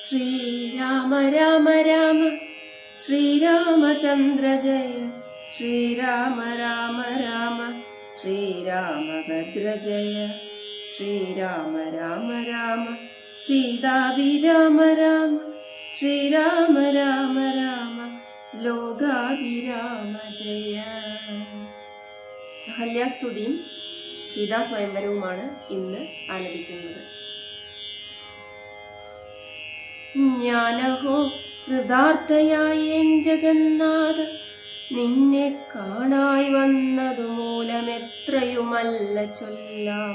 ശ്രീരാമ രാമ രാമ ശ്രീരാമചന്ദ്ര ജയ ശ്രീരാമ രാമ രാമ ശ്രീരാമഭദ്ര ജയ ശ്രീരാമ രാമ രാമ സീതാഭിരാമ രാമ ശ്രീരാമ രാമ രാമ ലോകാഭിരാമ ജയ. അഹല്യാസ്തുതിയും സീതാ സ്വയംവരവുമാണ് ഇന്ന് ആലപിക്കുന്നത്. ഞാനഹോ കൃതാർത്ഥയായേൻ ജഗന്നാഥ, നിന്നെ കാണായി വന്നതു മൂലമെത്രയുമല്ല ചൊല്ലാം.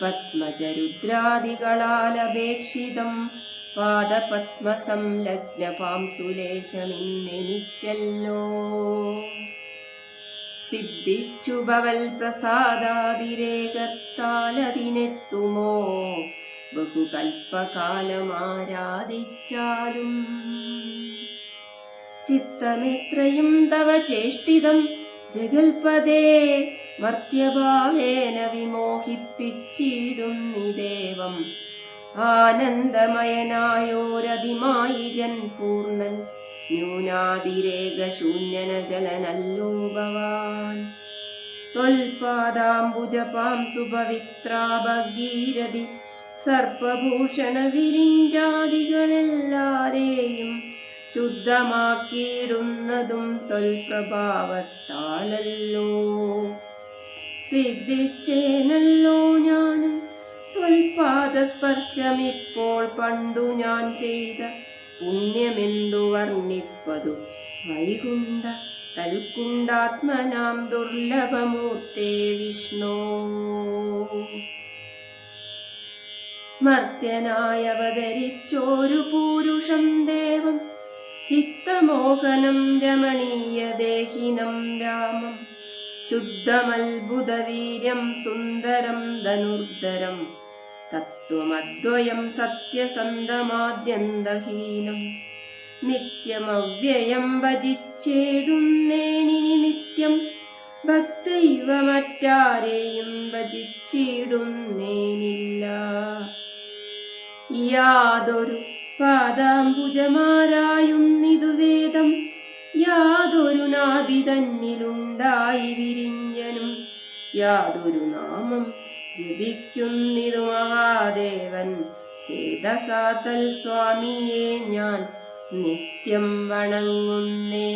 പത്മജരുദ്രാദികളാൽ അപേക്ഷിതം പാദപത്മസംലഗ്ന പാംസുലേശമിന്നെനിക്കല്ലോ. സിദ്ധിച്ചു ഭവൽ പ്രസാദാതിരേകത്താലതിനെത്തുമോ ബഹുകൽപ്പകാലമാരാധിച്ചാലും. ചിത്തമെത്രയും തവ ചേഷ്ടിതം ജഗൽപദേ, മർത്യഭാവേന വിമോഹിപ്പിച്ചിടുന്നിദേവം. ആനന്ദമയനായോരതിമായികൻ പൂർണ്ണൻ, ന്യൂനാതിരേകശൂന്യന ജലനല്ലോ ഭവാൻ. ത്വൽപാദാംബുജപാംസു പവിത്രാ ഭഗീരഥി, സർപ്പഭൂഷണ വിരിഞ്ചാദികളെല്ലാരെയും ശുദ്ധമാക്കിയിടുന്നതും ത്വൽപ്രഭാവത്താലല്ലോ. സിദ്ധിച്ചേനല്ലോ ഞാനും ത്വൽപാദസ്പർശമിപ്പോൾ, പണ്ടു ഞാൻ ചെയ്ത പുണ്യമെന്തു വർണ്ണിപ്പതു വൈകുണ്ഠ തൽക്കുണ്ടാത്മനാം ദുർലഭമൂർത്തേ വിഷ്ണോ. മർത്യനായവതരിച്ചോരു പൂരുഷം ദേവം, ചിത്തമോഹനം രമണീയദേഹിനം രാമം. ശുദ്ധമത്ഭുതവീര്യം സുന്ദരം ധനുർധരം, തത്വമദ്വയം സത്യസന്ധമാദ്യന്തഹീനം. നിത്യമവ്യയം ഭജിച്ചേടുന്നേനിനി നിത്യം, ഭക്തൈവ മറ്റാരെയും ഭജിച്ചിടുന്നേനില്ല. യാതൊരു പാദാംബുജമാരായുന്നിതു വേദം, യാതൊരു നാഭിതന്നിലുണ്ടായി വിരിഞ്ഞനും. യാതൊരു നാമം ജപിക്കുന്നിതു മഹാദേവൻ, ചേതസാ തൽ സ്വാമിയെ ഞാൻ നിത്യം വണങ്ങുന്നേ.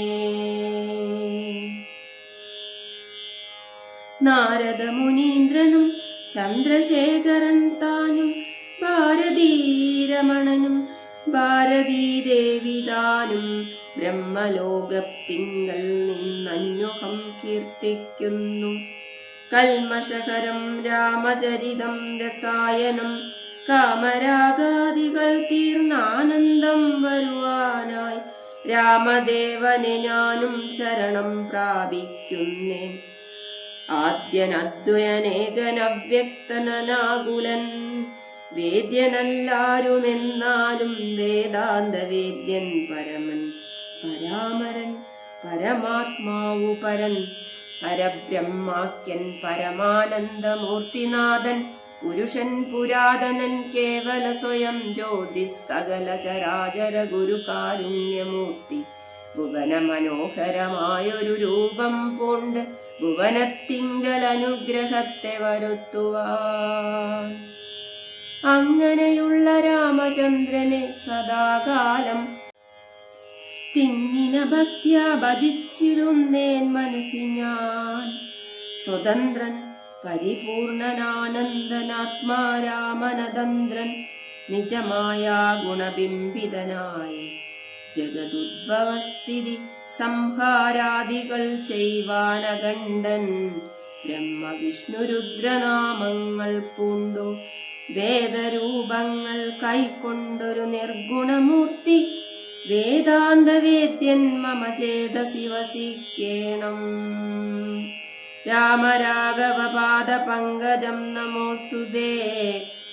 നാരദ മുനീന്ദ്രനും ചന്ദ്രശേഖരൻ താനും, ഭാരതീരമണനും ഭാരതീദേവിതാനും, ബ്രഹ്മലോകത്തിങ്കൽ നിന്നന്യുഹം കീർത്തിക്കുന്നു. കൽമഷഹരം രാമചരിതം രസായനം, കാമരാഗാദികൾ തീർന്നാനന്ദം വരുവാനായി രാമദേവനെ ഞാനും ശരണം പ്രാപിക്കുന്നേൻ. ആദ്യനദ്വയനേകനവ്യക്തനാകുലൻ, വേദ്യനല്ലാരുമെന്നാലും വേദാന്ത വേദ്യൻ പരമൻ പരാമരൻ. പരമാത്മാവു പരൻ പരബ്രഹ്മാഖ്യൻ പരമാനന്ദമൂർത്തിനാഥൻ, പുരുഷൻ പുരാതനൻ കേവല സ്വയം ജ്യോതിസ് സകല ചരാചര ഗുരു കാരുണ്യമൂർത്തി. ഭുവന മനോഹരമായൊരു രൂപം പൂണ്ട് ഭുവനത്തിങ്കൽ അനുഗ്രഹത്തെ വരുത്തുവാൻ. അങ്ങനെയുള്ള രാമചന്ദ്രനെ സദാകാലം തിങ്ങിന ഭക്ത്യാ ഭജിച്ചിടുന്നേൻ മനസ്സി ഞാൻ. സ്വതന്ത്രൻ പരിപൂർണനാനന്ദനാത്മാ രാമനതന്ത്രൻ, നിജമായ ഗുണബിംബിതനായി ജഗദുദ്ഭവസ്ഥിതി സംഹാരാദികൾ ചെയ്വാനഖണ്ഡൻ. ബ്രഹ്മവിഷ്ണുരുദ്രനാമങ്ങൾ പൂണ്ടു വേദരൂപങ്ങൾ കൈക്കൊണ്ടൊരു നിർഗുണമൂർത്തി, വേദാന്തവേദ്യൻ മമ ചേതസി വസിക്കേണം. രാമരാഘവ പാദപങ്കജം നമോസ്തുതേ,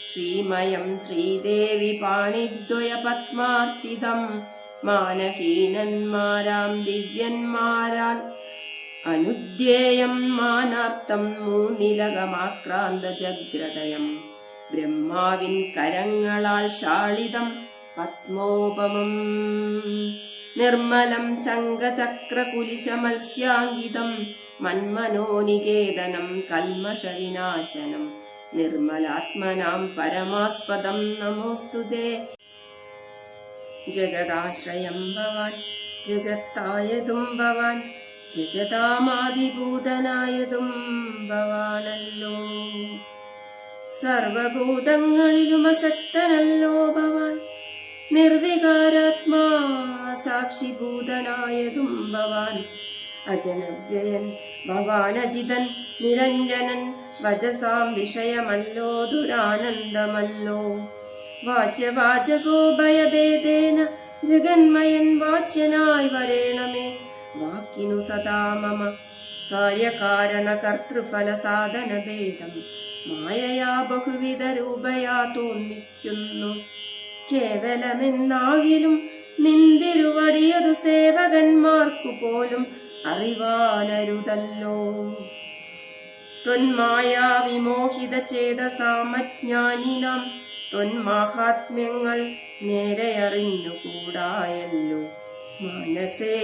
ശ്രീമയം ശ്രീദേവി പാണിദ്വയ പത്മാർച്ചിതം. മാനഹീനന്മാരാം ദിവ്യന്മാരാൽ അനുദ്യേയം മാനാപ്തം മൂന്നിലകമാക്രാന്ത ജഗ്രതയം. ബ്രഹ്മാവിൻ കരങ്ങളാൽ ഷാളിതം പത്മോപമം നിർമ്മലം ശംഖചക്രകുലിശമത്സ്യാങ്കിതം മന്മനോനികേതനം കൽമഷവിനാശനം നിർമ്മലാത്മനാം പരമാസ്പദം നമോസ്തുതേ. ജഗദാശ്രയം ഭവാൻ ജഗത്തായതും ഭവാൻ ജഗതാമാദിഭൂതനായതും ഭവാനല്ലോ. സർവഭൂതങ്ങളിലും അസക്തനല്ലോ ഭവാൻ നിർവികാരാത്മാ സാക്ഷിഭൂതനായതും ഭവാൻ അജനവ്യയൻ ഭവാനജിതൻ നിരഞ്ജനൻ വചസാം വിഷയമല്ലോ ദുരാനന്ദമല്ലോ. വാച്യവാചകോ ഭയഭേദേന ജഗന്മയൻ വാച്യനായി വരേണമേ. വാക്കിനു സദാ മമ കാര്യകാരണ കർത്തൃഫല സാധന ഭേദം മായയാ ബഹുവിധ രൂപയാ തോന്നിക്കുന്നു. കേവലമെന്നാകിലും നിന്തിരുവടിയതു സേവകന്മാർക്കു പോലും അറിവാനരുതല്ലോ. ത്വന്മായാ വിമോഹിത ചേതസാമജ്ഞാനിനാം ത്വന്മാഹാത്മ്യങ്ങൾ നേരെ അറിഞ്ഞുകൂടായല്ലോ. മനസ്സേ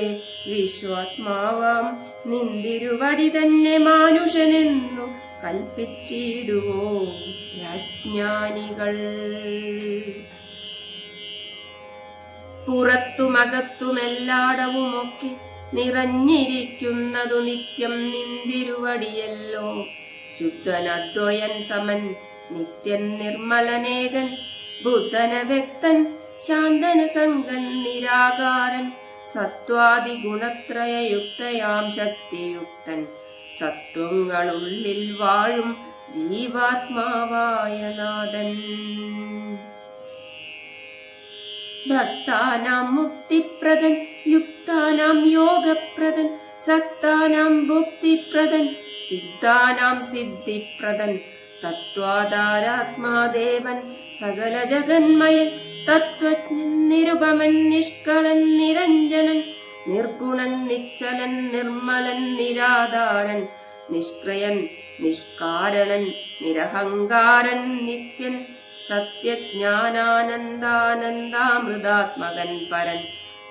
വിശ്വാത്മാവാം നിന്തിരുവടി തന്നെ മാനുഷനെന്നു കൽപ്പിച്ചിടുവോ ജ്ഞാനികൾ. പുറത്തുമകത്തുമെല്ലാടവുമൊക്കെ നിറഞ്ഞിരിക്കുന്നതു നിത്യം നിന്തിരുവടിയല്ലോ. ശുദ്ധനദ്വയൻ സമൻ നിത്യൻ നിർമ്മലനേകൻ ബുദ്ധന വ്യക്തൻ ശാന്തന സംഗൻ നിരാകാരൻ സത്വാദി ഗുണത്രയയുക്തയാം ശക്തിയുക്തൻ സത്വങ്ങളുള്ളിൽ വാഴും ജീവാത്മാവായ നാഥൻ. ഭക്താനാം മുക്തിപ്രദൻ യുക്താനാം യോഗപ്രദൻ സക്താനാം ഭുക്തിപ്രദൻ സിദ്ധാനാം സിദ്ധിപ്രദൻ തത്വാധാരാത്മാദേവൻ സകല ജഗന്മയൻ തത്വജ്ഞൻ നിരുപമൻ നിഷ്കളൻ നിരഞ്ജനൻ നിർഗുണൻ നിശ്ചലൻ നിർമ്മലൻ നിരാധാരൻ നിഷ്ക്രിയൻ നിഷ്കാരണൻ നിരഹങ്കാരൻ നിത്യൻ സത്യജ്ഞാനാനന്ദാനന്ദാമൃതാത്മകൻ പരൻ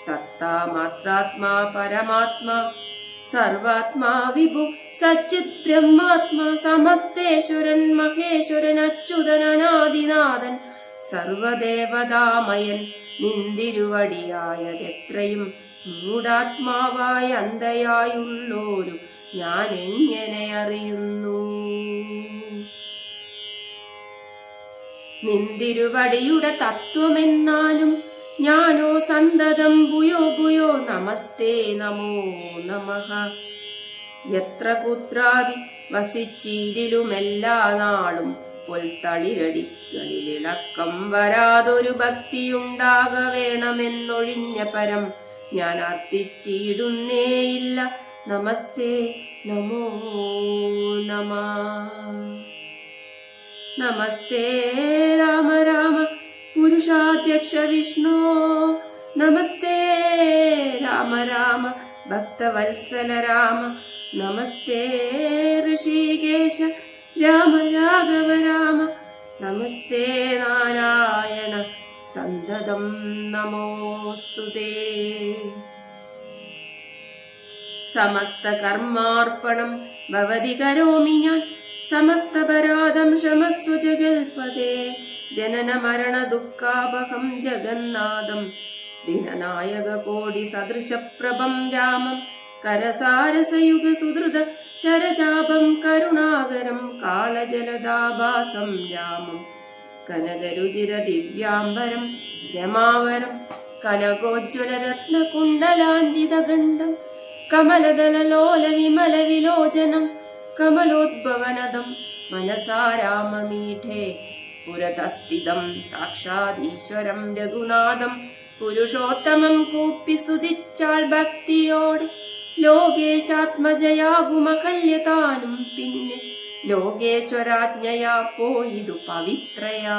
സത്താമാത്രാത്മാ പരമാത്മാ സർവാത്മാ വിഭു സച്ചിത് ബ്രഹ്മാത്മാ സമസ്തേശ്വരൻ മഹേശ്വരൻ അച്യുതൻ അനാദിനാഥൻ സർവദേവതാമയൻ നിന്തിരുവടിയായതെത്രയും മൂഢാത്മാവായ അന്ധയായുള്ളോരു ഞാൻ എങ്ങനെ അറിയുന്നു. നിന്തിരുവടിയുടെ തത്വമെന്നാലും ഞാനോ സന്തതം ഭൂയോ ഭൂയോ നമസ്തേ നമോ നമഃ. എത്ര കുത്രാവി വസിച്ചീരിലുമെല്ലാ നാളും പൊൽത്തളിരടികളിലിളക്കം വരാതൊരു ഭക്തിയുണ്ടാക വേണമെന്നൊഴിഞ്ഞ പരം ഞാൻ അർത്ഥിച്ചിടുന്നേയില്ല. നമസ്തേ നമോ നമഃ. നമസ്തേ രാമ രാമ പുരുഷാധ്യക്ഷ വിഷ്ണു നമസ്തേ രാമ രാമ ഭക്തവത്സല രാമ നമസ്തേ ഋഷികേശ രാമ രാഘവ രാമ നമസ്തേ നാരായണ സന്തതം നമോസ്തുതേ. സമസ്ത കർമാർപ്പണം ഭവതി കരോമി ഞാൻ സമസ്തപരാധം ക്ഷമസ്വ ജഗൽപദേ. ജനന മരണ ദുഃഖാപഹം ജഗന്നാഥം ദിനനായക കോടി സദൃശപ്രഭം രാമം കരസാരസയുഗ സുധൃത ശരചാപം കരുണാകരം കാളജലദാഭാസം രാമം കനകരുചിര ദിവ്യാംബരം രമാവരം കനകോജ്വല രത്നകുണ്ടലാഞ്ചിതഗണ്ഡം കമലദലലോല വിമല വിലോചനം കമലോദ്ഭവനദം മനസാരാമമീഠേ പുരതസ്ഥിതം സാക്ഷാദീശ്വരം രഘുനാഥം പുരുഷോത്തമം കൂപ്പി സ്തുതിച്ചാൾ ഭക്തിയോടെ ലോകേശാത്മജയാകുമഹല്യതാനും പിന്നെ ലോകേശ്വരാജ്ഞയാ പോയിതു പവിത്രയായി.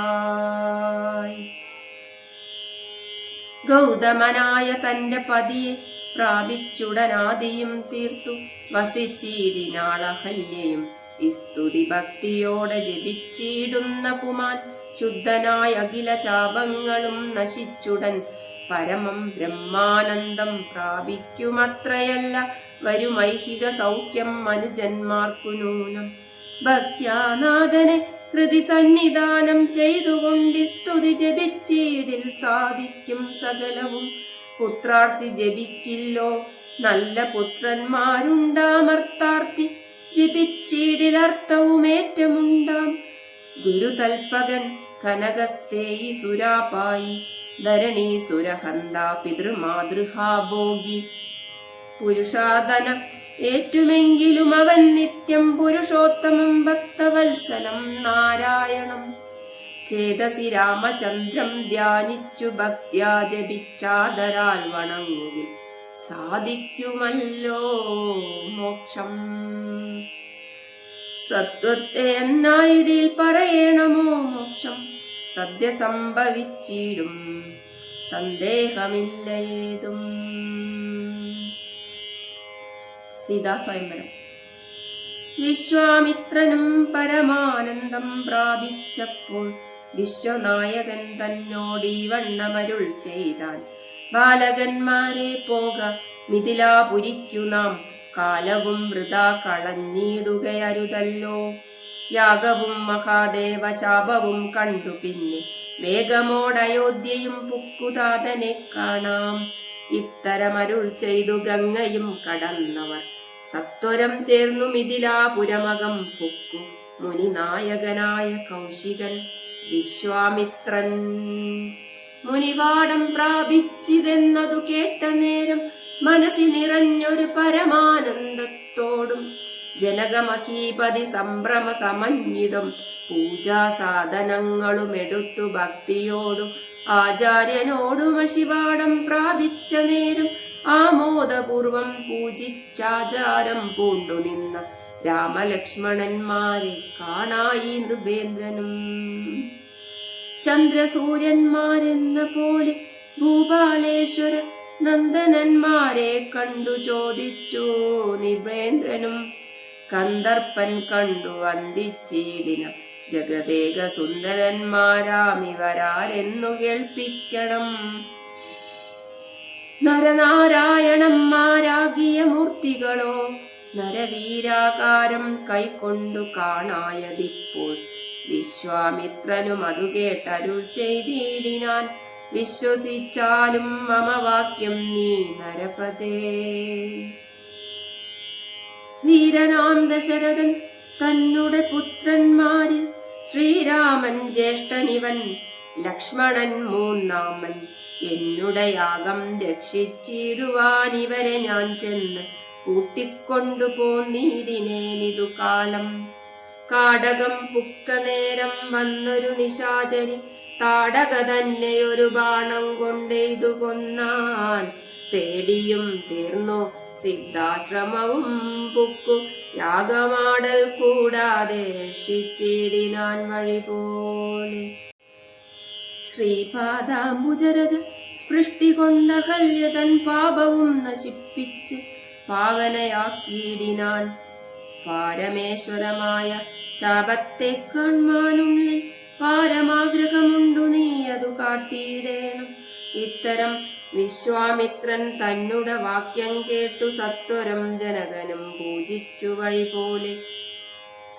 ഗൗതമനായ തന്റെ പതിയെ പ്രാപിച്ചുടനാദിയും തീർത്തു വസിച്ചീടിനാളഹല്യയും സ്തുതി ഭക്തിയോടെ ജപിച്ചിടുന്ന പുമാൻ ശുദ്ധനായ അഖില ചാപങ്ങളും നശിച്ചുടൻ പരമം ബ്രഹ്മാനന്ദം പ്രാപിക്കുമത്രയല്ല വരുമൈഹിക സൗഖ്യം മനുജന്മാർക്കു നൂനം. ഭക്യാനാഥനെ ഹൃദി സന്നിധാനം ചെയ്തുകൊണ്ടി സ്തുതി ജപിച്ചീടിൽ സാധിക്കും സകലവും. പുത്രാർത്ഥി ജപിക്കില്ലോ നല്ല പുത്രന്മാരുണ്ടാമർത്താർത്ഥി ജപിച്ചീടിലർത്ഥവുമേറ്റമുണ്ടാം. ഗുരുതൽപകൻ കനകസ്തേയി സുരാപായി ധരണീസുരഹന്ത പിതൃമാതൃഹാഭോഗി. പുരുഷാദന ഏറ്റുമെങ്കിലും അവൻ നിത്യം പുരുഷോത്തമം ഭക്തവത്സലം നാരായണം. ചേതസി രാമചന്ദ്രം ധ്യാനിച്ചു ഭക്ത്യാ ജപിച്ചാദരാൽ വണങ്ങുകിൽ സാധിക്കുമല്ലോ മോക്ഷം. സത്വത്തെ എന്നായിടിൽ പറയണമോ മോക്ഷം സദ്യ സംഭവിച്ചിടും സന്ദേഹമില്ല ഏതും. സീതാ സ്വയംവരം. വിശ്വാമിത്രനും പരമാനന്ദം പ്രാപിച്ചപ്പോൾ വിശ്വനായകൻ തന്നോടീ വണ്ണമരുൾ ചെയ്താൻ. ബാലകന്മാരെ പോക മിഥിലാപുരിക്കു നാം കാലവും വൃഥാ കളഞ്ഞിടുകയരുതല്ലോ. യാഗവും മഹാദേവ ശാപവും കണ്ടു പിന്നെ വേഗമോടയോധ്യയും പുക്കുതാതനെ കാണാം. ഇത്തരമരുൾ ചെയ്തു ഗംഗയും കടന്നവർ സത്വരം ചേർന്നു മിഥിലാപുരമകം പുക്കു മുനിനായകനായ കൗശികൻ വിശ്വാമിത്രൻ. മുനിവാടം പ്രാപിച്ചിതെന്നതു കേട്ട നേരം മനസ്സിൽ നിറഞ്ഞൊരു പരമാനന്ദത്തോടും ജനകമഹീപതി സംഭ്രമ സമന്വിതം പൂജാസാധനങ്ങളും എടുത്തു ഭക്തിയോടും ആചാര്യനോടും അശിവാടം പ്രാപിച്ച നേരം ആമോദപൂർവം പൂജിച്ചാചാരം പൂണ്ടു നിന്ന രാമലക്ഷ്മണന്മാരെ കാണായി നൃപേന്ദ്രനും. ചന്ദ്രസൂര്യന്മാരെന്ന പോലെ ഭൂപാലേശ്വര നന്ദനന്മാരെ കണ്ടു ചോദിച്ചു നൃപേന്ദ്രനും. കന്ദർപ്പൻ കണ്ടു വന്ദിച്ചിടിന ജഗദേക സുന്ദരന്മാരാമിവരാരെന്നു കേൾപ്പിക്കണം. നരനാരായണന്മാരാകിയ മൂർത്തികളോ നരവീരാകാരം കൈക്കൊണ്ടു കാണായതിപ്പോൾ. വിശ്വാമിത്രനും അതു കേട്ടരുൾ ചെയ്തിടിനാൻ. വിശ്വസിച്ചാലും മമ വാക്യം നീ നരപതേ. വീരനാം ദശരഥൻ തന്നുടെ പുത്രന്മാരിൽ ശ്രീരാമൻ ജ്യേഷ്ഠനിവൻ ലക്ഷ്മണൻ മൂന്നാമൻ. എന്നുടെ യാഗം രക്ഷിച്ചിടുവാൻ ഇവരെ ഞാൻ ചെന്ന് കൂട്ടിക്കൊണ്ടു പോന്നിടിനേനിതു കാലം. കാടകം പുക്ക നേരം വന്നൊരു നിശാചരി താടക തന്നെയൊരു ബാണം കൊണ്ടെയ്തു കൊന്നാൻ. പേടിയും തീർന്നു സിദ്ധാശ്രമവും പുക്കു യാഗമാടൽ കൂടാതെ രക്ഷിച്ചിടിനാൻ വഴി പോലെ. ശ്രീപാദാംബുജരജ സ്പൃഷ്ടി കൊണ്ട ഹല്യതൻ പാപവും നശിപ്പിച്ച് പാവനയാക്കിയിടിനാൻ. പാരമേശ്വരമായ ചാപത്തെ കാൺമാനുള്ളിൽ പാരമാഗ്രഹമുണ്ടു നീ അതു കാട്ടിയിടേണം. ഇത്തരം വിശ്വാമിത്രൻ തന്നുടെ വാക്യം കേട്ടു സത്വരം ജനകനും പൂജിച്ചു വഴി പോലെ.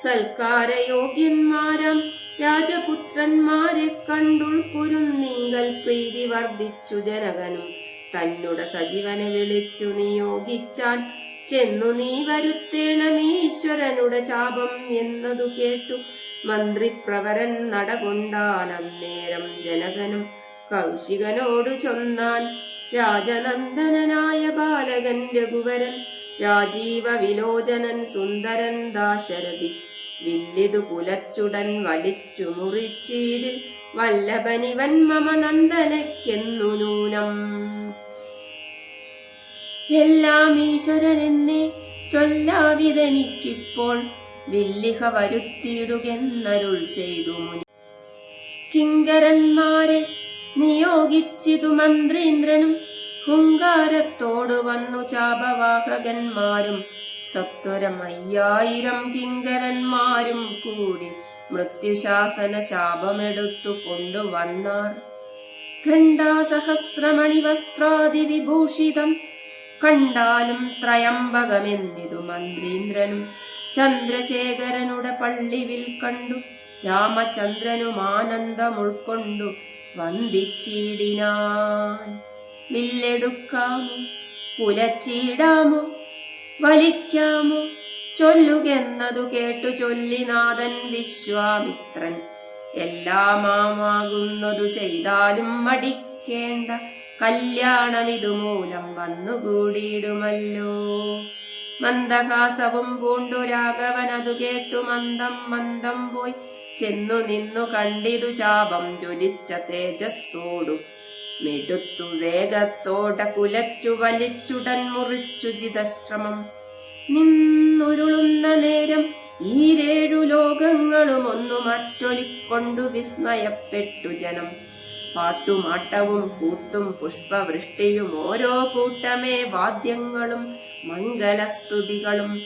സൽക്കാരയോഗ്യന്മാരാം രാജപുത്രന്മാരെ കണ്ടുൾക്കുരുന്നിങ്കൽ പ്രീതി വർദ്ധിച്ചു ജനകനും തന്നുടെ സജീവനെ വിളിച്ചു നിയോഗിച്ചാൻ. ചെന്നു നീ വരുത്തേണമീശ്വരനുടെ ചാപം എന്നതു കേട്ടു മന്ത്രിപ്രവരൻ നടകൊണ്ടാൻ. അന്നേരം ജനകനും കൗശികനോടു ചൊന്നാൻ. രാജനന്ദനായ ബാലകൻ രഘുവരൻ രാജീവ വിലോചനൻ സുന്ദരൻ ദാശരഥി വില്ലിതു കുലച്ചുടൻ വലിച്ചു മുറിച്ചീടിൽ വല്ലഭനിവൻ മമ നന്ദനയ്ക്കെന്നു നൂനം. എല്ലാം ഈശ്വരനെന്നേ ചൊല്ലാവിതെനിക്കിപ്പോൾ വില്ലിഹ വരുത്തിയിടുകെന്നരുൾ ചെയ്തു മുനി. കിങ്കരന്മാരെ നിയോഗിച്ചിതു മന്ത്രീന്ദ്രനും ഹുങ്കാരത്തോടു വന്നു ചാപവാഹകന്മാരും സത്വരം 5000 കിങ്കരന്മാരും കൂടി മൃത്യുശാസന ശാപമെടുത്തു കൊണ്ടുവന്നാർ. ഖണ്ഡാസഹസ്രമണി വസ്ത്രാദി വിഭൂഷിതം കണ്ടാലും ത്രയംബകമെന്നിതു മന്ത്രീന്ദ്രനും ചന്ദ്രശേഖരനുടെ പള്ളിവിൽ കണ്ടു. രാമചന്ദ്രനും ആനന്ദം ഉൾക്കൊണ്ടു വന്ദിച്ചിടിനാൻ. വില്ലെടുക്കാമോ, കുലച്ചിടാമോ, വലിക്കാമോ, ചൊല്ലുകെന്നതു കേട്ടു ചൊല്ലിനാഥൻ വിശ്വാമിത്രൻ. എല്ലാമാകുന്നതു ചെയ്താലും മടിക്കേണ്ട, കല്യാണമിതുമൂലം വന്നുകൂടിയിടുമല്ലോ. മന്ദഹാസവും പൂണ്ടു രാഘവൻ അതു കേട്ടു മന്ദം മന്ദം പോയി ചെന്നു നിന്നു കണ്ടിതു ശാപം ജ്വലിച്ച തേജസ്സോടു. മെടുത്തു വേഗത്തോടെ കുലച്ചു വലിച്ചുടൻ മുറിച്ചു ജിതശ്രമം. നിന്നുരുളുന്ന നേരം ഈരേഴു ലോകങ്ങളും ഒന്നു മറ്റൊലിക്കൊണ്ടു വിസ്മയപ്പെട്ടു ജനം. പാട്ടുമാട്ടവും കൂത്തും പുഷ്പവൃഷ്ടിയും ഓരോ കൂട്ടമേ വാദ്യങ്ങളും മംഗളസ്തുതികളും.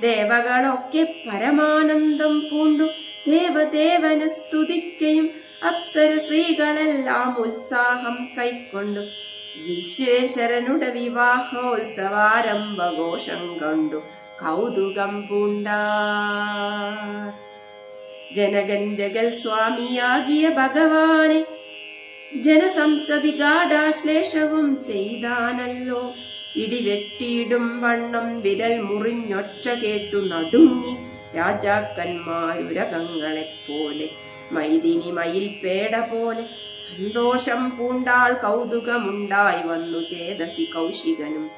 ദേവകളൊക്കെ പരമാനന്ദം പൂണ്ടു ദേവദേവനെ സ്തുതിക്കയും അപ്സര സ്ത്രീകളെല്ലാം ഉത്സാഹം കൈക്കൊണ്ടു വിശ്വേശ്വരനുടെ വിവാഹോത്സവാരംഭഘോഷം കണ്ടു കൗതുകം പൂണ്ടാർ. ജനകൻ ജഗൽ സ്വാമിയാകിയ ഭഗവാനെ ജനസംസതി ഗാഢാശ്ലേഷവും ചെയ്താനല്ലോ. ഇടിവെട്ടിയിടും വണ്ണം വിരൽ മുറിഞ്ഞൊച്ച കേട്ടു നടുങ്ങി രാജാക്കന്മാരുരകങ്ങളെപ്പോലെ. മൈദിനി മയിൽ പേട പോലെ സന്തോഷം പൂണ്ടാൾ കൗതുകമുണ്ടായി വന്നു ചേതസി കൗശികനും.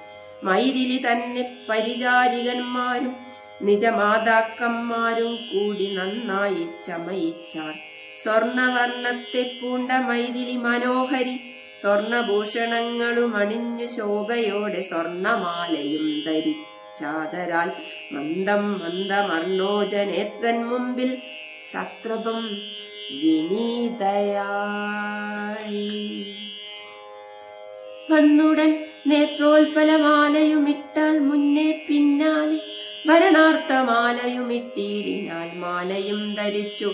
മൈഥിലി തന്നെ പരിചാരികന്മാരും നിജമാതാക്കന്മാരും കൂടി നന്നായി ചമയിച്ചാർ. സ്വർണവർണ്ണത്തെ പൂണ്ട മൈഥിലി മനോഹരി സ്വർണഭൂഷണങ്ങളും അണിഞ്ഞു ശോഭയോടെ സ്വർണമാലയും ധരിച്ചാദരാൽ മന്ദം മന്ദമർണോജനേത്രൻ മുമ്പിൽ സത്രപം വിനീതയായി. വന്നുടൻ നേത്രോൽപലമാലയുമിട്ടാൾ മുന്നേ പിന്നാലെ ഭരണാർത്ഥമാലയുമിട്ടിടിനാൽ മാലയും ധരിച്ചു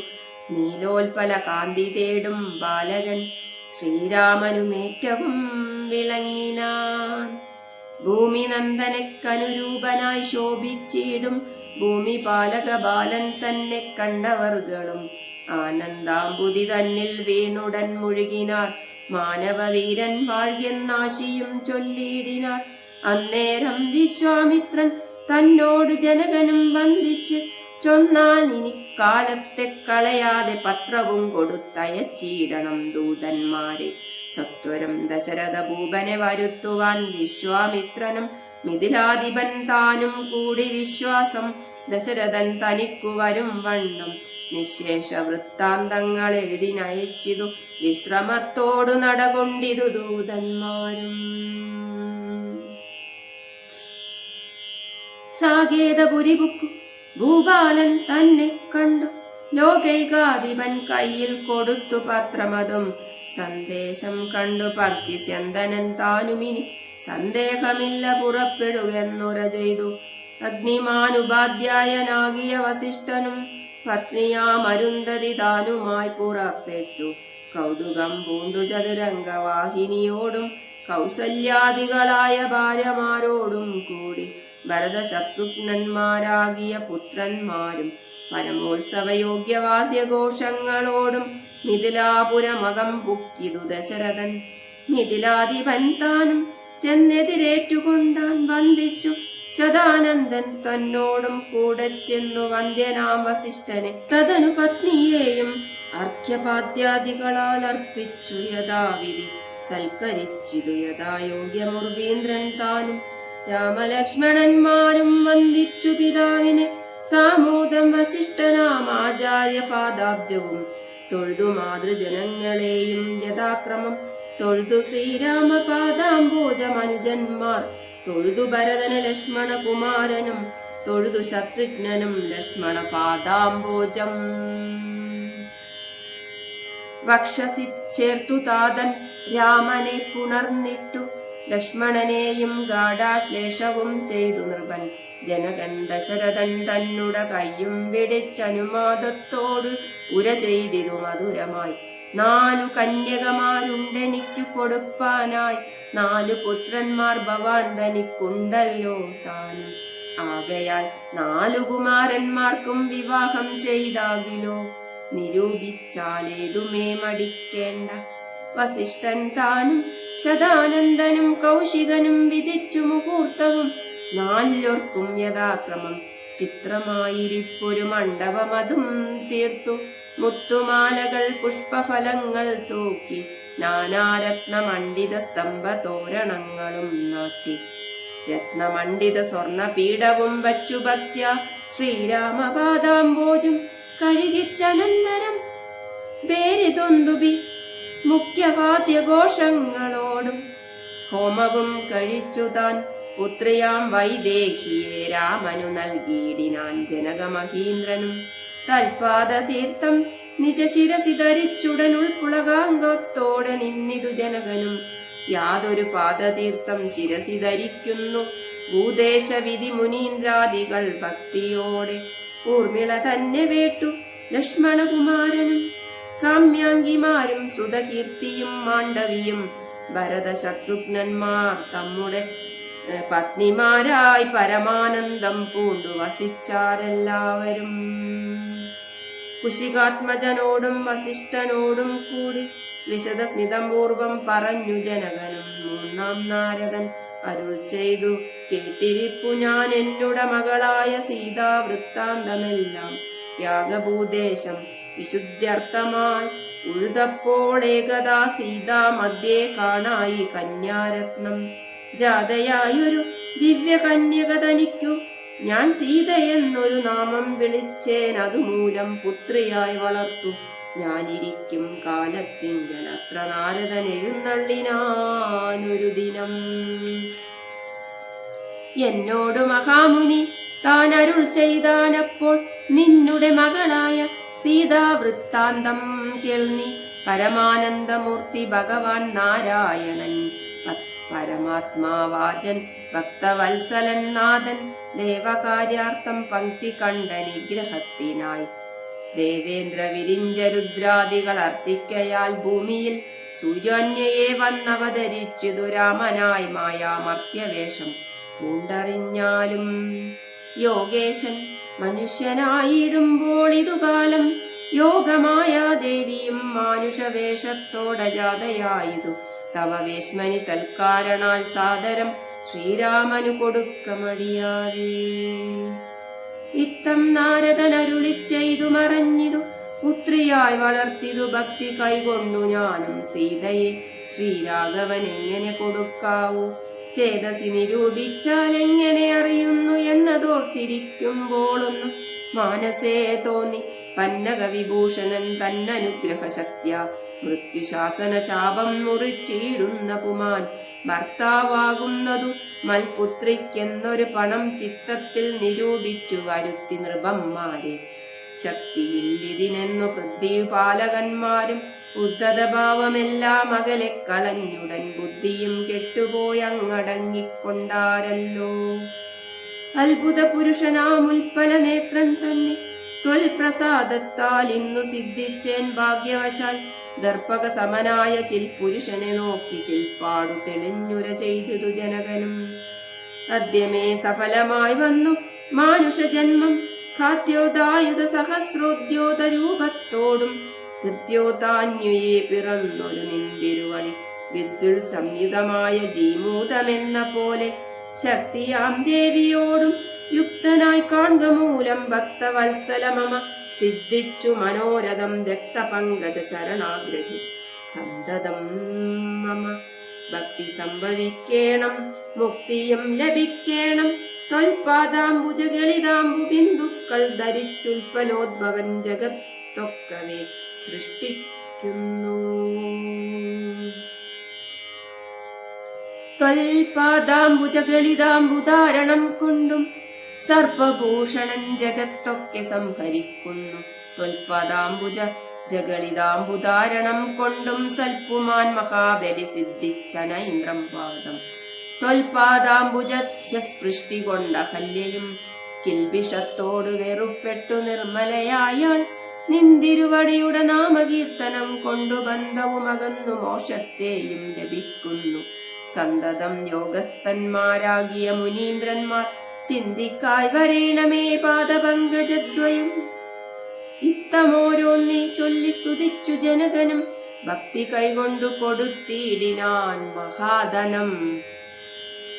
നീലോൽപല കാന്തി തേടും ബാലകൻ ശ്രീരാമനുമേറ്റവും വിളങ്ങിനാൻ. ഭൂമി നന്ദനക്കനുരൂപനായി ശോഭിച്ചിടും ഭൂമി പാലക ബാലൻ തന്നെ കണ്ടവർകളും ആനന്ദാംബുതി തന്നിൽ വീണുടൻ മുഴുകിനാർ. മാനവവീരൻ വാഴ്യെന്നാശിയും ചൊല്ലിയിടിനാർ. അന്നേരം വിശ്വാമിത്രൻ തന്നോട് ജനകനും വന്ദിച്ച് ചൊന്നാൽ ഇനി കാലത്തെ കളയാതെ പത്രവും കൊടുത്തയച്ചിടണം ദൂതന്മാരെ. സത്വരം ദശരഥ ഭൂപനെ വരുത്തുവാൻ വിശ്വാമിത്രനും മിഥിലാധിപൻ താനും കൂടി വിശ്വാസം ദശരഥൻ തനിക്കു വരും വണ്ണം നിശേഷ വൃത്താന്തങ്ങൾ എഴുതിനയച്ചിതു വിശ്രമത്തോടു നടകൊണ്ടിതു ദൂതന്മാരും. സാകേതപുരി ബുക്കു ഭൂപാലൻ തന്നെ കണ്ടു ലോകൈകാധിപൻ കയ്യിൽ കൊടുത്തു പത്രമതും സന്ദേശം കണ്ടു ഭക്തി സ്യന്തനൻ താനുമിനി സന്ദേഹമില്ല പുറപ്പെടുകെന്നുര ചെയ്തു. അഗ്നിമാനുപാധ്യായനാകിയ വസിഷ്ഠനും പത്നിയാമരുന്ധതി താനുമായി പുറപ്പെട്ടു. കൗതുകം പൂണ്ടു ചതുരംഗവാഹിനിയോടും കൗസല്യാദികളായ ഭാര്യമാരോടും കൂടി ഭരത ശത്രുഘ്നന്മാരാകിയ പുത്രന്മാരും പരമോത്സവയോഗ്യവാദ്യഘോഷങ്ങളോടും മിഥിലാപുരമകം പുക്കിതു ദശരഥൻ. മിഥിലാധിപൻ താനും ചെന്നെതിരേറ്റുകൊണ്ടാൻ വന്ദിച്ചു. ശതാനന്ദൻ തന്നോടും കൂടെ ചെന്നു വന്ധ്യനാം വസിഷ്ഠനെ തതനു പത്നിയെയും അർഘ്യപാദ്യാദികളാൽ അർപ്പിച്ചു യഥാവിധി സൽക്കരിച്ചിതു യഥായോഗ്യമുർവീന്ദ്രൻ താനും. രാമലക്ഷ്മണന്മാരും വന്ദിച്ചു പിതാവിനെ സാമോദം വസിഷ്ഠനാം ആചാര്യ പാദാബ്ജവും തൊഴുതു മാതൃജനങ്ങളെയും യഥാക്രമം തൊഴുതു ശ്രീരാമ പാദാംബോജമനുജന്മാർ തൊഴുതു ഭരതന ലക്ഷ്മണ കുമാരനും തൊഴുതു ശത്രുഘ്നനും ലക്ഷ്മണ പാദാംബോജം. വക്ഷസി ചേർത്തു താതൻ രാമനെ പുണർന്നിട്ടു ലക്ഷ്മണനെയും ഗാഢാശ്ലേഷവും ചെയ്തു നൃപൻ ജനകൻ ദശരഥൻ തന്നുട കയ്യും വെടിച്ചനുമാദത്തോട് ഉര ചെയ്തിതു മധുരമായി. 4 കന്യകമാരുണ്ടെനിക്കു കൊടുപ്പാനായി, 4 പുത്രന്മാർ ഭവാൻ തനിക്കുണ്ടല്ലോ താനും. ആകയാൽ 4 കുമാരന്മാർക്കും വിവാഹം ചെയ്താകിലോ, നിരൂപിച്ചാലേതുമേ മടിക്കേണ്ട. വസിഷ്ഠൻ താനും ശതാനന്ദനും കൗശികനും വിധിച്ചു മുഹൂർത്തവും, 4 യഥാക്രമം ചിത്രമായിരിപ്പൊരു മണ്ഡപമതും തീർത്തു. മുത്തുമാലകൾ പുഷ്പഫലങ്ങൾ തൂക്കി, നാനാരത്നമണ്ഡിത സ്തംഭ തോരണങ്ങളും നാട്ടി. രത്നമണ്ഡിത സ്വർണപീഠവും വച്ചു ഭക്ത്യ ശ്രീരാമപാദാംബോജം കഴുകിച്ചനന്തരം പേരിതൊന്തുബി മുഖ്യവാദ്യഘോഷങ്ങളോടും ഹോമവും കഴിച്ചു താൻ പുത്രിയാം വൈദേഹിയെ രാമനു നൽകിയിടിനാൻ. ജനകമഹീന്ദ്രനും തൽപാദതീർത്ഥം നിജശിരസി ധരിച്ചുടൻ ഉൾപ്പുളകാംഗത്തോടെ നിന്നിതു ജനകനും. യാതൊരു പാദതീർത്ഥം ശിരസി ധരിക്കുന്നു ഭൂദേശവിധി മുനീന്ദ്രാദികൾ ഭക്തിയോടെ. ഊർമിള തന്നെ വേട്ടു ലക്ഷ്മണകുമാരനും കാമ്യാംഗിമാരും ശ്രുതകീർത്തിയും മാണ്ഡവിയും ഭരത ശത്രുഘ്നന്മാർ തമ്മുടെ പത്നിമാരായി പരമാനന്ദം പൂണ്ടു വസിച്ചാരെല്ലാവരും. കുശികാത്മജനോടും വസിഷ്ഠനോടും കൂടി വിശദസ്മിതം പൂർവം പറഞ്ഞു ജനകനും. 3 നാരദൻ അരുൾ ചെയ്തു കേട്ടിരിപ്പു ഞാൻ എന്നുട മകളായ സീതാ വൃത്താന്തമെല്ലാം. യാഗഭൂദേശം വിശുദ്ധ്യർത്ഥമായി ഉഴുതപ്പോൾ ഏകദാ സീതാ മധ്യേ കാണായി കന്യാരത്നം. ജാതയായൊരു ദിവ്യ കന്യക തനിക്കു ഞാൻ സീത എന്നൊരു നാമം വിളിച്ചേൻ. അതുമൂലം പുത്രിയായി വളർത്തു ഞാനിരിക്കും കാലത്തിങ്കൽ. അത്ര നാരദൻ എഴുന്നള്ളിനാനൊരു ദിനം. എന്നോട് മഹാമുനി താൻ അരുൾ ചെയ്താനപ്പോൾ നിന്നുടെ മകളായ സീതാ വൃത്താന്തം കേൾനി. പരമാനന്ദമൂർത്തി ഭഗവാൻ നാരായണൻ പരമാത്മാവാചൻ ഭക്തവത്സലൻ നാഥൻ ദേവകാര്യാർത്ഥം പങ്ക്തി കണ്ട നിഗ്രഹത്തിനായി ദേവേന്ദ്ര വിരിഞ്ച രുദ്രാദികൾ അർത്ഥിക്കയാൽ ഭൂമിയിൽ സൂര്യോന്യയെ വന്നവതരിച്ചിതു രാമനായി മായാമർത്യവേഷം പൂണ്ടറിഞ്ഞാലും. യോഗേശൻ മനുഷ്യനായിടുമ്പോൾ ഇതുകാലം യോഗമായ ദേവിയും മാനുഷവേഷത്തോടെ ജാതയായതു തവ വേശ്മനി തൽക്കാരണാൽ സാദരം ശ്രീരാമനു കൊടുക്കമടിയാതെ. ഇത്തം നാരദൻ അരുളി ചെയ്തു മറഞ്ഞിതു പുത്രിയായി വളർത്തിതു ഭക്തി കൈകൊണ്ടു ഞാനും സീതയെ ശ്രീരാഘവൻ എങ്ങനെ കൊടുക്കാവൂ. ചേതസി നിരൂപിച്ചാൽ എങ്ങനെ അറിയുന്നു എന്നതോർത്തിരിക്കുമ്പോളൊന്നു മാനസേ തോന്നി പന്നക വിഭൂഷണൻ തന്നനുഗ്രഹ ശക്തിയ മൃത്യുശാസന ചാപം മുറിച്ചിടുന്ന പുമാൻ ഭർത്താവാകുന്നതു മൽപുത്രിക്കെന്നൊരു പണം ചിത്തത്തിൽ നിരൂപിച്ചു വരുത്തി നൃപന്മാരെ. ശക്തിയില്ലിതിനെന്നു പൃഥ്വിപാലകന്മാരും ഉദ്ധതഭാവമെല്ലാം അകലെ കളഞ്ഞുടൻ ബുദ്ധിയും കെട്ടുപോയങ്ങടങ്ങിക്കൊണ്ടാരല്ലോ. അത്ഭുത പുരുഷനാമുൽപ്പല നേത്രൻ തന്നെ ത്വൽപ്രസാദത്താൽ ഇന്നു സിദ്ധിച്ചേൻ ഭാഗ്യവശാൽ. ദർപ്പക സമനായ ചിൽ പുരുഷനെ നോക്കി ചിൽപ്പാടു തെളിഞ്ഞുര ചെയ്തു ജനകനും. അദ്യമേ സഫലമായി വന്നു മാനുഷജന്മം ഖാദ്യോദായുധ സഹസ്രോദ്യോത രൂപത്തോടും കൃത്യോതാന്യുയെ പിറന്നൊരു നിന്തിരുവടി വിദ്യുൽ സംയുതമായ ജീമൂതമെന്ന പോലെ ശക്തിയാം ദേവിയോടും യുക്തനായി കാൺക മൂലം ഭക്തവത്സലമമ സിദ്ധിച്ചു മനോരഥം രക്തപങ്കജ ചരണാഗ്രഹി സന്തതം മമ. ഭക്തി സംഭവിക്കേണം മുക്തിയും ലഭിക്കേണം ത്വൽപാദാംബുജഗളിതാംബു ബിന്ദുക്കൾ ധരിച്ചുൽപ്പലോദ്ഭവൻ ജഗത്തൊക്കവേ സൃഷ്ടിക്കുന്നു. ത്വൽപാദാംബുജഗളിതാംബുധാരണം കൊണ്ടും സർപ്പഭൂഷണൻ ജഗത്തൊക്കെ സംഹരിക്കുന്നു. ത്വൽപാദാംബുജ ജഗളിതാംബുധാരണം കൊണ്ടും സൽപുമാൻ മഹാബലി സിദ്ധിച്ച നൈന്ദ്രം പാദം ത്വൽപാദാംബുജസ്പൃഷ്ടി കൊണ്ട ഹല്യയും കിൽബിഷത്തോടു വെറുപ്പെട്ടു നിർമ്മലയായാൾ നിന്തിരുവടിയുടെ നാമകീർത്തനം കൊണ്ടു ബന്ധവും അകന്നു മോക്ഷത്തെയും ലഭിക്കുന്നു. സന്തതം യോഗസ്ഥന്മാരാകിയ മുനീന്ദ്രന്മാർ ചിന്തിക്കായി വരേണമേ പാദപങ്കജദ്വയം. ഇത്തമോരോന്നേ ചൊല്ലി സ്തുതിച്ചു ജനകനും ഭക്തി കൈകൊണ്ടു കൊടുത്തിടിനാൻ മഹാധനം.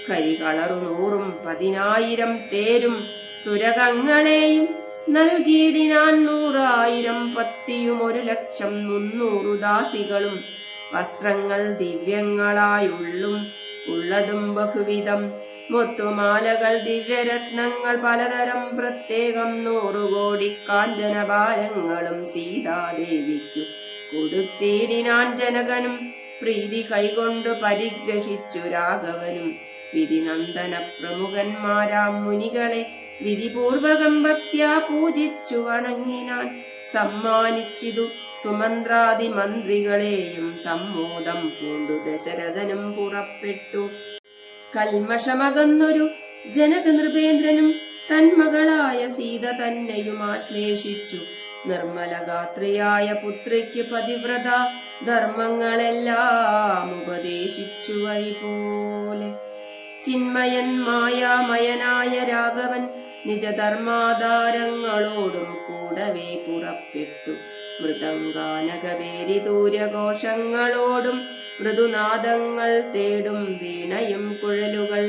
കരികളറു 100,000 തേരും തുരകങ്ങളെയും നൽകിയിടിനാൻ 100,000 പത്തിയും 1,00,300 ദാസികളും. വസ്ത്രങ്ങൾ ദിവ്യങ്ങളായുള്ളും ഉള്ളതും ബഹുവിധം, മുത്തുമാലകൾ ദിവ്യരത്നങ്ങൾ പലതരം പ്രത്യേകം 100 കോടി കാഞ്ചനഭാരങ്ങളും സീതാദേവിക്കു കൊടുത്തിടിനാൻ ജനകനും. പ്രീതി കൈകൊണ്ടു പരിഗ്രഹിച്ചു രാഘവനും വിധിനന്ദന പ്രമുഖന്മാരാം മുനികളെ വിധിപൂർവകം ഭക്ത്യാ പൂജിച്ചു വണങ്ങിനാൻ. സമ്മാനിച്ചിതു സുമന്ത്രാദി മന്ത്രികളെയും സമ്മോദം പൂണ്ടു ദശരഥനും പുറപ്പെട്ടു. കൽമഷമകന്നൊരു ജനക നൃപേന്ദ്രനും തന്മകളായ സീത തന്നെയും ആശ്ലേഷിച്ചു. നിർമ്മലഗാത്രിയായ പുത്രിക്ക് പതിവ്രത ധർമ്മങ്ങളെല്ലാം ഉപദേശിച്ചു വഴി പോലെ. ചിന്മയൻ മായാമയനായ രാഘവൻ നിജധർമാധാരങ്ങളോടും കൂടവേ പുറപ്പെട്ടു. മൃദംഗാനകവേരി ദൂര്യഘോഷങ്ങളോടും മൃദുനാദങ്ങൾ തേടും വീണയും കുഴലുകൾ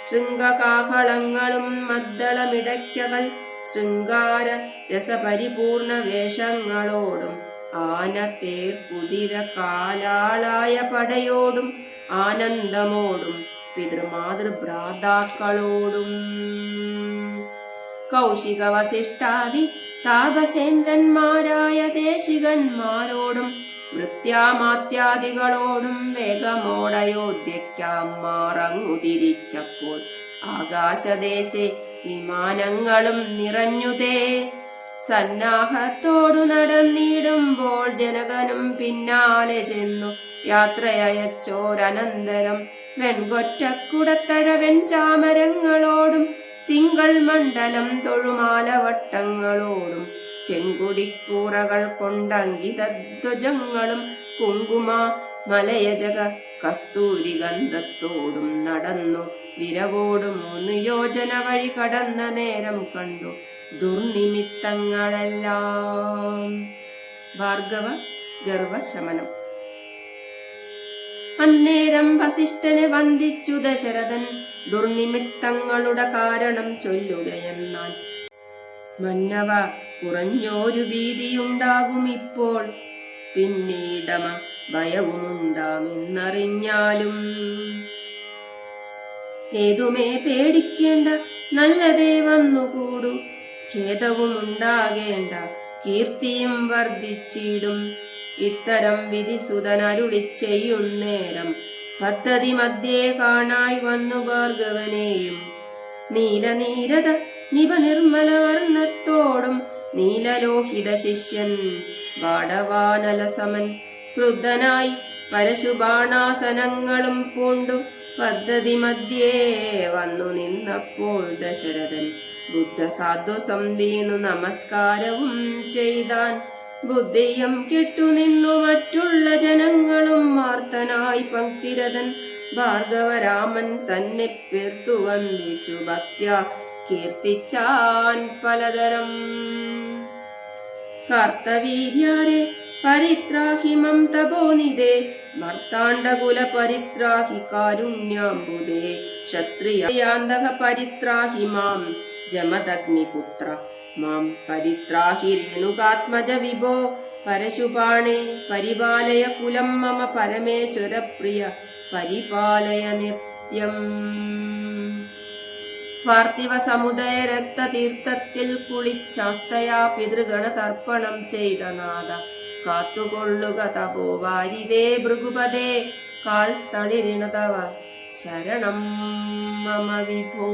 ശൃംഗകാഹളങ്ങളും മദ്ദളമിടയ്ക്കകൾ ശൃംഗാര രസപരിപൂർണ വേഷങ്ങളോടും ആന തേർ കുതിര കാലാളായ പടയോടും ആനന്ദമോടും പിതൃമാതൃഭ്രാതാക്കളോടും കൗശിക വസിഷ്ഠാദി താപസേന്ദ്രന്മാരായ ദേശികന്മാരോടും വൃത്യാമാത്യാദികളോടും വേഗമോടയോധ്യയ്ക്കാം മാറങ്ങു തിരിച്ചപ്പോൾ ആകാശദേശെ വിമാനങ്ങളും നിറഞ്ഞുതേ. സന്നാഹത്തോടു നടന്നിടുമ്പോൾ ജനകനും പിന്നാലെ ചെന്നു യാത്രയച്ചോരനന്തരം വെൺകൊറ്റക്കുടത്തഴ വെൺചാമരങ്ങളോടും തിങ്കൾ മണ്ഡലം തൊഴുമാലവട്ടങ്ങളോടും ചെങ്കുടിക്കൂറകൾ കൊണ്ടങ്കിതധ്വജങ്ങളും കുങ്കുമ മലയജക കസ്തൂരി ഗന്ധത്തോടും നടന്നു വിരവോടും 3 യോജന വഴി കടന്ന നേരം കണ്ടു ദുർനിമിത്തങ്ങളെല്ലാം. ഭാർഗവ ഗർവശമനം. അന്നേരം വസിഷ്ഠനെ വന്ദിച്ചു ദശരഥൻ ദുർനിമിത്തങ്ങളുടെ കാരണം ചൊല്ലുകയെന്നാൽ. മന്നവ, കുറഞ്ഞോരു ഭീതിയുണ്ടാകും ഇപ്പോൾ, പിന്നീടമ ഭയവുമുണ്ടാമെന്നറിഞ്ഞാലും. ഏതുമേ പേടിക്കേണ്ട, നല്ലതേ വന്നുകൂടു. ഖേദവുമുണ്ടാകേണ്ട, കീർത്തിയും വർദ്ധിച്ചിടും. ഇത്തരം വിധിസുതനരുളി ചെയ്യുന്നേരം പദ്ധതി മധ്യേ കാണായി വന്നു ഭാർഗവനെയും. നീലനീരത നിപനിർമ്മല വർണ്ണത്തോടും നീലലോഹിത ശിഷ്യൻ ബാടവാനലസമൻ ക്രുദ്ധനായി പരശുബാണാസനങ്ങളും പൂണ്ടു പദ്ധതി മധ്യേ വന്നു നിന്നപ്പോൾ ദശരഥൻ ബുദ്ധസാധ്വസം വീണു നമസ്കാരവും ചെയ്താൻ. ബുദ്ധിയും കെട്ടുനിന്നു മറ്റുള്ള ജനങ്ങളും മാർത്തനായി പങ്ക്തിരഥൻ ഭാർഗവരാമൻ തന്നെ പേർത്തു വന്ദിച്ചു ഭക്ത്യാ കീർത്തിച്ചാൻ പലതരം. കാർത്തവീര്യാരെ പരിത്രാഹി മം തപോനിധേ മർത്താണ്ഡകുല പരിത്രാഹി കാരുണ്യാംബുദേ ക്ഷത്രിയാന്തക പരിത്രാഹി മാം ജമദഗ്നിപുത്ര മാം പരിത്രാഹി രേണുകാത്മജ വിഭോ പരശുപാണേ പരിപാലയ കുലം മമ പരമേശ്വര പ്രിയ പരിപാലയ നിത്യം. പാർത്ഥിവ സമുദയ രക്തതീർത്ഥത്തിൽ കുളിച്ചാസ്തയാ പിതൃഗണ തർപ്പണം ചെയ്ത നാഥ കാത്തുകൊള്ളുക തപോവാരിതേ ഭൃഗുപദേ കാൽ തളിരിണ തവ ശരണം മമ വിഭോ.